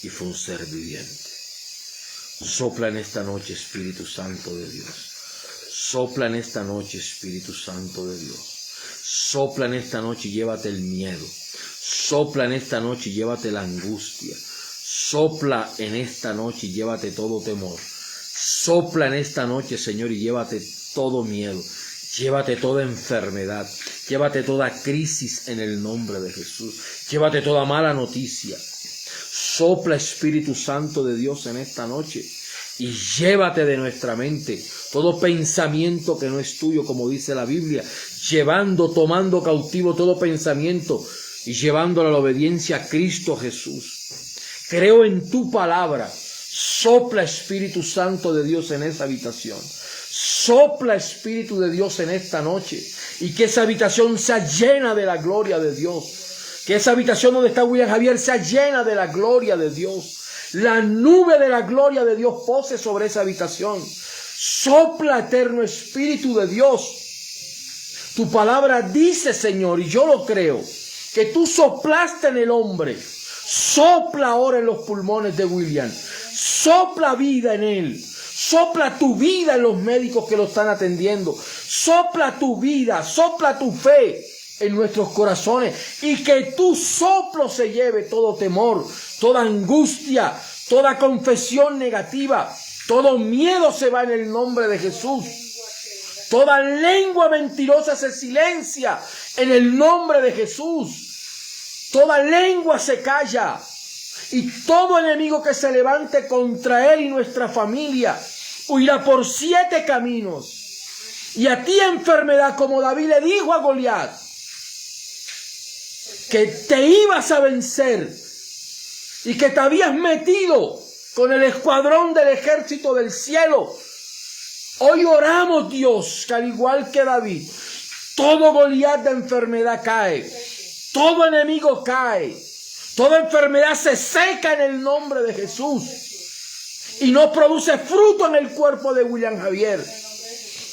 y fue un ser viviente. Sopla en esta noche, Espíritu Santo de Dios. Sopla en esta noche, Espíritu Santo de Dios. Sopla en esta noche y llévate el miedo. Sopla en esta noche y llévate la angustia. Sopla en esta noche y llévate todo temor. Sopla en esta noche, Señor, y llévate todo miedo. Llévate toda enfermedad. Llévate toda crisis en el nombre de Jesús. Llévate toda mala noticia. Sopla, Espíritu Santo de Dios, en esta noche y llévate de nuestra mente todo pensamiento que no es tuyo, como dice la Biblia, tomando cautivo todo pensamiento y llevándolo a la obediencia a Cristo Jesús. Creo en tu palabra. Sopla, Espíritu Santo de Dios, en esa habitación. Sopla, Espíritu de Dios, en esta noche, y que esa habitación sea llena de la gloria de Dios. Que esa habitación donde está William Javier sea llena de la gloria de Dios. La nube de la gloria de Dios pose sobre esa habitación. Sopla, eterno Espíritu de Dios. Tu palabra dice, Señor, y yo lo creo, que tú soplaste en el hombre. Sopla ahora en los pulmones de William. Sopla vida en él. Sopla tu vida en los médicos que lo están atendiendo. Sopla tu vida, sopla tu fe en nuestros corazones, y que tu soplo se lleve todo temor, toda angustia, toda confesión negativa, todo miedo se va en el nombre de Jesús. Toda lengua mentirosa se silencia en el nombre de Jesús. Toda lengua se calla, y todo enemigo que se levante contra él y nuestra familia huirá por 7 caminos. Y a ti, enfermedad, como David le dijo a Goliat, que te ibas a vencer y que te habías metido con el escuadrón del ejército del cielo. Hoy oramos, Dios, que al igual que David, todo Goliat de enfermedad cae, todo enemigo cae, toda enfermedad se seca en el nombre de Jesús y no produce fruto en el cuerpo de William Javier.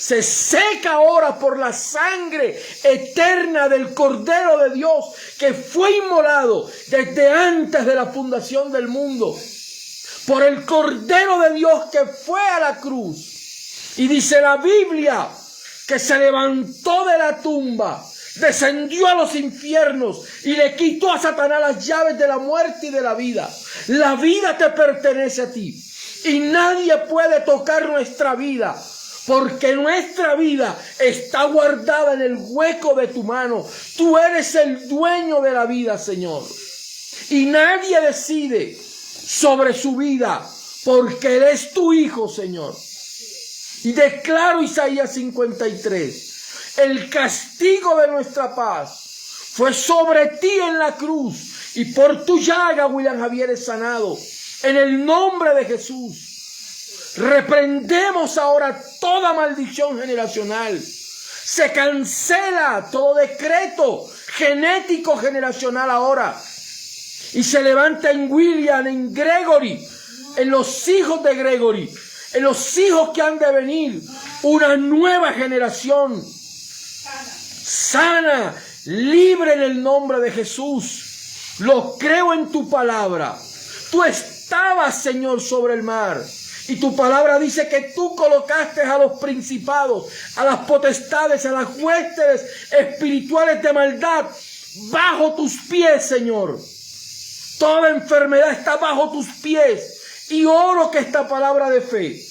Se seca ahora por la sangre eterna del Cordero de Dios, que fue inmolado desde antes de la fundación del mundo. Por el Cordero de Dios que fue a la cruz. Y dice la Biblia que se levantó de la tumba, descendió a los infiernos y le quitó a Satanás las llaves de la muerte y de la vida. La vida te pertenece a ti y nadie puede tocar nuestra vida, porque nuestra vida está guardada en el hueco de tu mano. Tú eres el dueño de la vida, Señor. Y nadie decide sobre su vida, porque Él es tu Hijo, Señor. Y declaro Isaías 53. El castigo de nuestra paz fue sobre ti en la cruz, y por tu llaga William Javier es sanado. En el nombre de Jesús. Reprendemos ahora toda maldición generacional. Se cancela todo decreto genético generacional ahora. Y se levanta en William, en Gregory, en los hijos de Gregory, en los hijos que han de venir, una nueva generación sana, libre en el nombre de Jesús. Lo creo en tu palabra. Tú estabas, Señor, sobre el mar. Y tu palabra dice que tú colocaste a los principados, a las potestades, a las huestes espirituales de maldad bajo tus pies, Señor. Toda enfermedad está bajo tus pies. Y oro que esta palabra de fe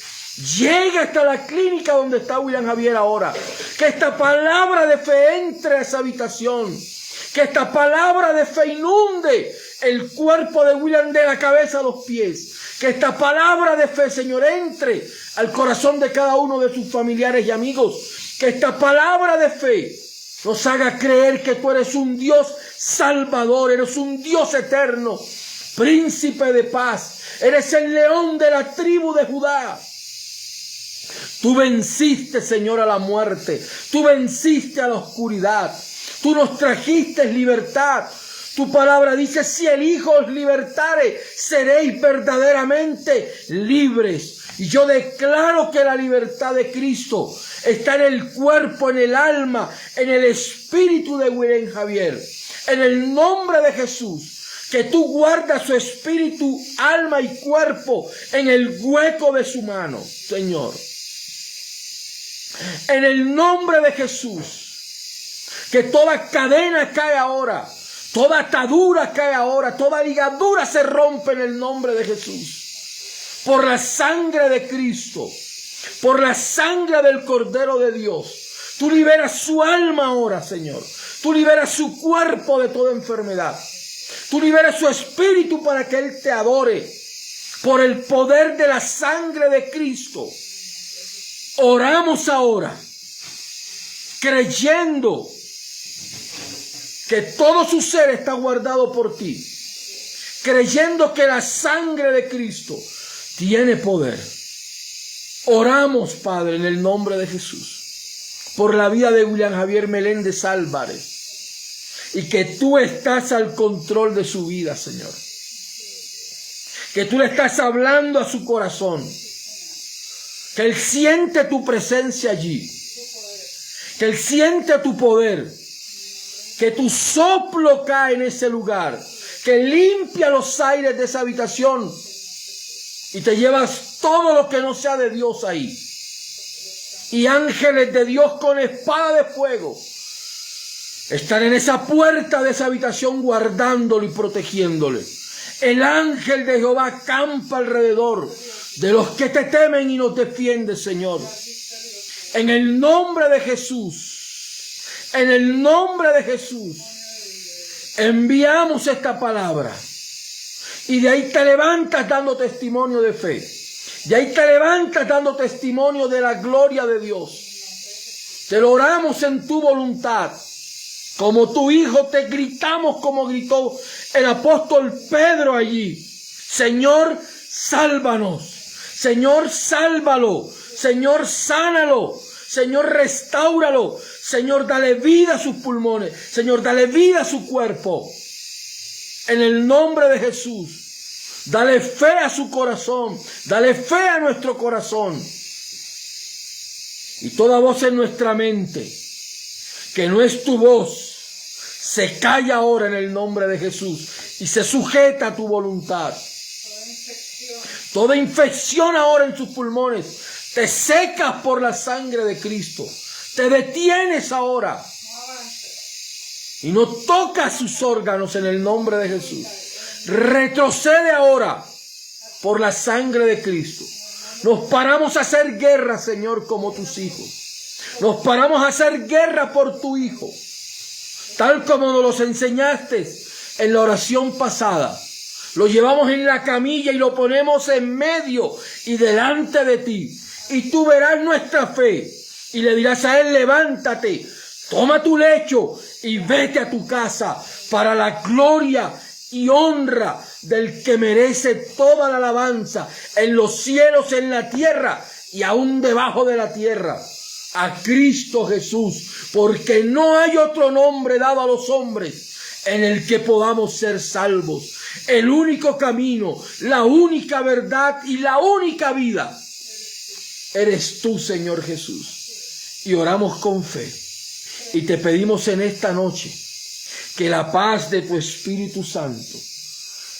llegue hasta la clínica donde está William Javier ahora. Que esta palabra de fe entre a esa habitación. Que esta palabra de fe inunde el cuerpo de William de la cabeza a los pies. Que esta palabra de fe, Señor, entre al corazón de cada uno de sus familiares y amigos. Que esta palabra de fe nos haga creer que tú eres un Dios salvador, eres un Dios eterno, príncipe de paz. Eres el león de la tribu de Judá. Tú venciste, Señor, a la muerte. Tú venciste a la oscuridad. Tú nos trajiste libertad. Tu palabra dice, si el Hijo os libertare, seréis verdaderamente libres. Y yo declaro que la libertad de Cristo está en el cuerpo, en el alma, en el espíritu de William Javier. En el nombre de Jesús, que tú guardas su espíritu, alma y cuerpo en el hueco de su mano, Señor. En el nombre de Jesús, que toda cadena cae ahora, toda atadura cae ahora, toda ligadura se rompe en el nombre de Jesús. Por la sangre de Cristo, por la sangre del Cordero de Dios, tú liberas su alma ahora, Señor. Tú liberas su cuerpo de toda enfermedad. Tú liberas su espíritu para que Él te adore. Por el poder de la sangre de Cristo. Oramos ahora, creyendo que todo su ser está guardado por ti. Creyendo que la sangre de Cristo tiene poder. Oramos, Padre, en el nombre de Jesús, por la vida de William Javier Meléndez Álvarez. Y que tú estás al control de su vida, Señor. Que tú le estás hablando a su corazón. Que Él siente tu presencia allí. Que Él siente tu poder. Que tu soplo cae en ese lugar. Que limpia los aires de esa habitación. Y te llevas todo lo que no sea de Dios ahí. Y ángeles de Dios con espada de fuego están en esa puerta de esa habitación guardándolo y protegiéndole. El ángel de Jehová acampa alrededor de los que te temen y nos defiende, Señor. En el nombre de Jesús, en el nombre de Jesús, enviamos esta palabra. Y de ahí te levantas dando testimonio de fe. De ahí te levantas dando testimonio de la gloria de Dios. Te lo oramos en tu voluntad. Como tu Hijo te gritamos como gritó el apóstol Pedro allí. Señor, sálvanos. Señor, sálvalo. Señor, sánalo. Señor, restáuralo. Señor, dale vida a sus pulmones. Señor, dale vida a su cuerpo. En el nombre de Jesús. Dale fe a su corazón. Dale fe a nuestro corazón. Y toda voz en nuestra mente que no es tu voz, se calla ahora en el nombre de Jesús y se sujeta a tu voluntad. Toda infección ahora en sus pulmones, te secas por la sangre de Cristo. Te detienes ahora y no tocas sus órganos en el nombre de Jesús. Retrocede ahora por la sangre de Cristo. Nos paramos a hacer guerra, Señor, como tus hijos. Nos paramos a hacer guerra por tu Hijo, tal como nos los enseñaste en la oración pasada. Lo llevamos en la camilla y lo ponemos en medio y delante de ti. Y tú verás nuestra fe y le dirás a Él, levántate, toma tu lecho y vete a tu casa para la gloria y honra del que merece toda la alabanza en los cielos, en la tierra y aún debajo de la tierra. A Cristo Jesús, porque no hay otro nombre dado a los hombres en el que podamos ser salvos. El único camino, la única verdad y la única vida eres tú, Señor Jesús. Y oramos con fe y te pedimos en esta noche que la paz de tu Espíritu Santo,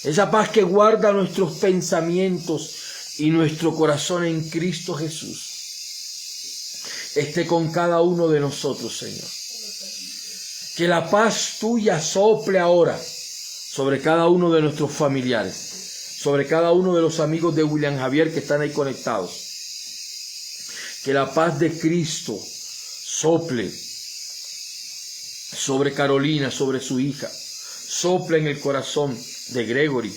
esa paz que guarda nuestros pensamientos y nuestro corazón en Cristo Jesús, esté con cada uno de nosotros, Señor. Que la paz tuya sople ahora sobre cada uno de nuestros familiares, sobre cada uno de los amigos de William Javier que están ahí conectados. Que la paz de Cristo sople sobre Carolina, sobre su hija. Sople en el corazón de Gregory.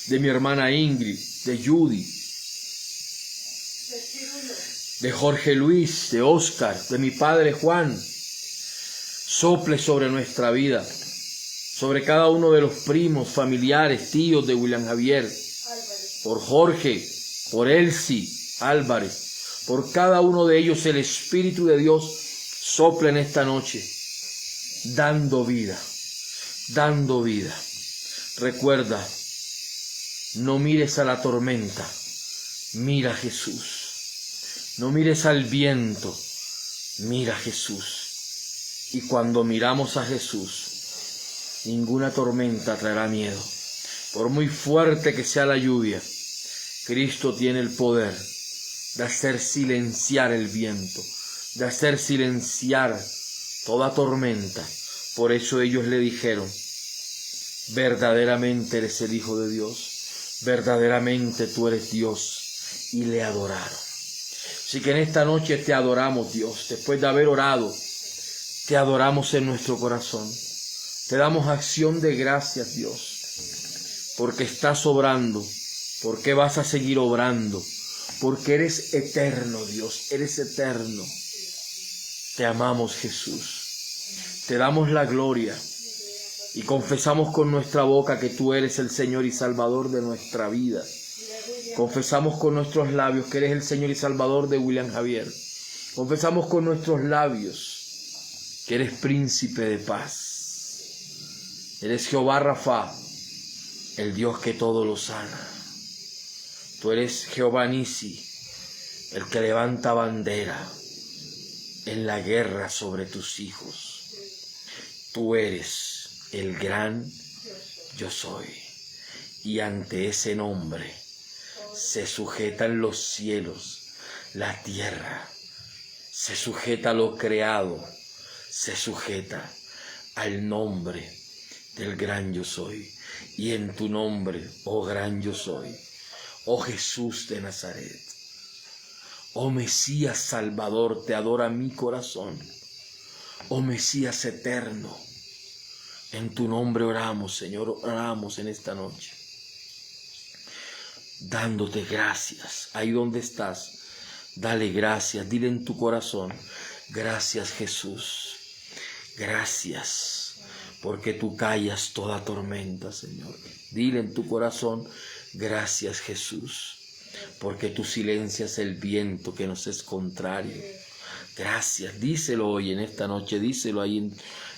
de mi hermana Ingrid, de Judy, de Jorge Luis, de Oscar, de mi padre Juan. Sople sobre nuestra vida, sobre cada uno de los primos, familiares, tíos de William Javier, por Jorge, por Elsie Álvarez, por cada uno de ellos el Espíritu de Dios sopla en esta noche, dando vida, dando vida. Recuerda, no mires a la tormenta, mira a Jesús. No mires al viento, mira a Jesús. Y cuando miramos a Jesús, ninguna tormenta traerá miedo. Por muy fuerte que sea la lluvia, Cristo tiene el poder de hacer silenciar el viento, de hacer silenciar toda tormenta. Por eso ellos le dijeron, verdaderamente eres el Hijo de Dios, verdaderamente tú eres Dios, y le adoraron. Así que en esta noche te adoramos, Dios. Después de haber orado, te adoramos en nuestro corazón. Te damos acción de gracias, Dios, porque estás obrando, porque vas a seguir obrando, porque eres eterno, Dios, eres eterno. Te amamos, Jesús. Te damos la gloria y confesamos con nuestra boca que tú eres el Señor y Salvador de nuestra vida. Confesamos con nuestros labios que eres el Señor y Salvador de William Javier. Confesamos con nuestros labios que eres príncipe de paz. Eres Jehová Rafa, el Dios que todo lo sana. Tú eres Jehová Nisi, el que levanta bandera en la guerra sobre tus hijos. Tú eres el gran yo soy. Y ante ese nombre se sujetan los cielos, la tierra, se sujeta a lo creado, se sujeta al nombre del gran yo soy. Y en tu nombre, oh gran yo soy, oh Jesús de Nazaret, oh Mesías Salvador, te adora mi corazón, oh Mesías eterno, en tu nombre oramos, Señor, oramos en esta noche, dándote gracias. Ahí donde estás, dale gracias, dile en tu corazón, gracias Jesús, gracias, porque tú callas toda tormenta, Señor. Dile en tu corazón, gracias Jesús, porque tú silencias el viento que nos es contrario. Gracias, díselo hoy en esta noche, díselo ahí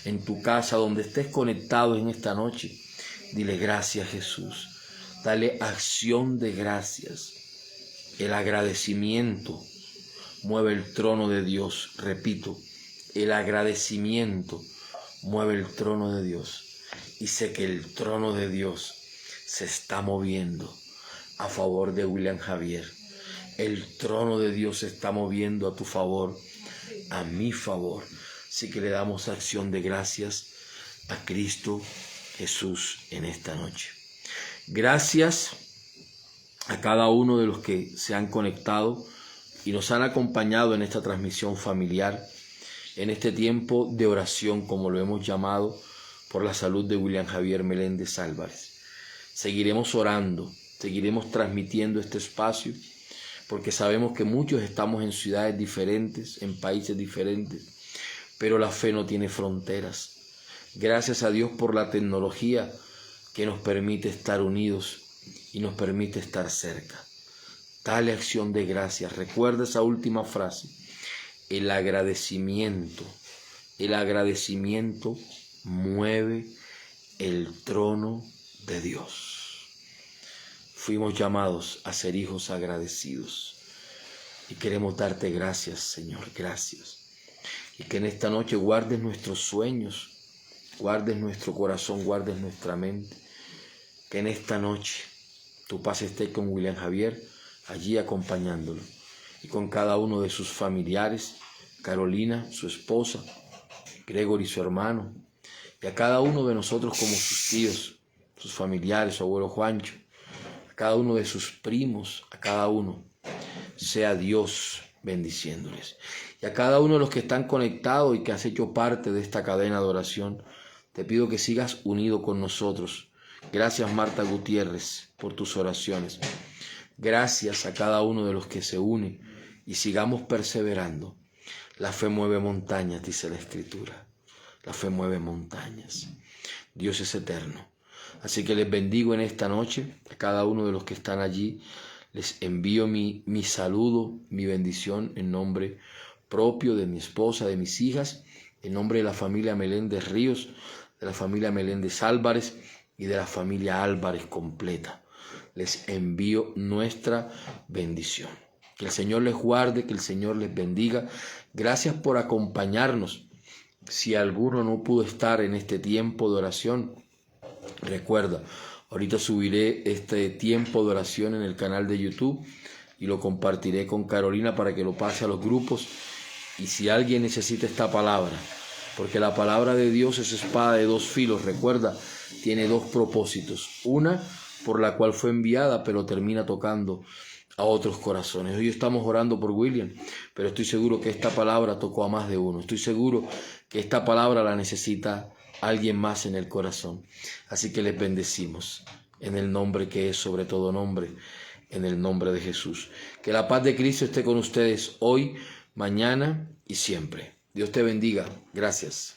en tu casa, donde estés conectado en esta noche. Dile gracias Jesús, dale acción de gracias. El agradecimiento mueve el trono de Dios. Repito, el agradecimiento mueve el trono de Dios. Y sé que el trono de Dios se está moviendo a favor de William Javier. El trono de Dios se está moviendo a tu favor, a mi favor. Así que le damos acción de gracias a Cristo Jesús en esta noche. Gracias a cada uno de los que se han conectado y nos han acompañado en esta transmisión familiar, en este tiempo de oración, como lo hemos llamado, por la salud de William Javier Meléndez Álvarez. Seguiremos orando, seguiremos transmitiendo este espacio, porque sabemos que muchos estamos en ciudades diferentes, en países diferentes, pero la fe no tiene fronteras. Gracias a Dios por la tecnología que nos permite estar unidos y nos permite estar cerca. Dale acción de gracias. Recuerda esa última frase. El agradecimiento mueve el trono de Dios. Fuimos llamados a ser hijos agradecidos y queremos darte gracias, Señor, gracias. Y que en esta noche guardes nuestros sueños, guardes nuestro corazón, guardes nuestra mente. Que en esta noche tu paz esté con William Javier, allí acompañándolo, y con cada uno de sus familiares, Carolina, su esposa, Gregory, su hermano, y a cada uno de nosotros como sus tíos, sus familiares, su abuelo Juancho, a cada uno de sus primos, a cada uno, sea Dios bendiciéndoles. Y a cada uno de los que están conectados y que has hecho parte de esta cadena de oración, te pido que sigas unido con nosotros, Gracias, Marta Gutiérrez, por tus oraciones. Gracias a cada uno de los que se une y sigamos perseverando. La fe mueve montañas, dice la Escritura. La fe mueve montañas. Dios es eterno. Así que les bendigo en esta noche a cada uno de los que están allí. Les envío mi saludo, mi bendición en nombre propio de mi esposa, de mis hijas, en nombre de la familia Meléndez Ríos, de la familia Meléndez Álvarez y de la familia Álvarez completa. Les envío nuestra bendición. Que el Señor les guarde, que el Señor les bendiga. Gracias por acompañarnos. Si alguno no pudo estar en este tiempo de oración, recuerda, ahorita subiré este tiempo de oración en el canal de YouTube y lo compartiré con Carolina para que lo pase a los grupos. Y si alguien necesita esta palabra, porque la palabra de Dios es espada de dos filos, recuerda, tiene dos propósitos. Una, por la cual fue enviada, pero termina tocando a otros corazones. Hoy estamos orando por William, pero estoy seguro que esta palabra tocó a más de uno. Estoy seguro que esta palabra la necesita alguien más en el corazón. Así que les bendecimos en el nombre que es sobre todo nombre, en el nombre de Jesús. Que la paz de Cristo esté con ustedes hoy, mañana y siempre. Dios te bendiga. Gracias.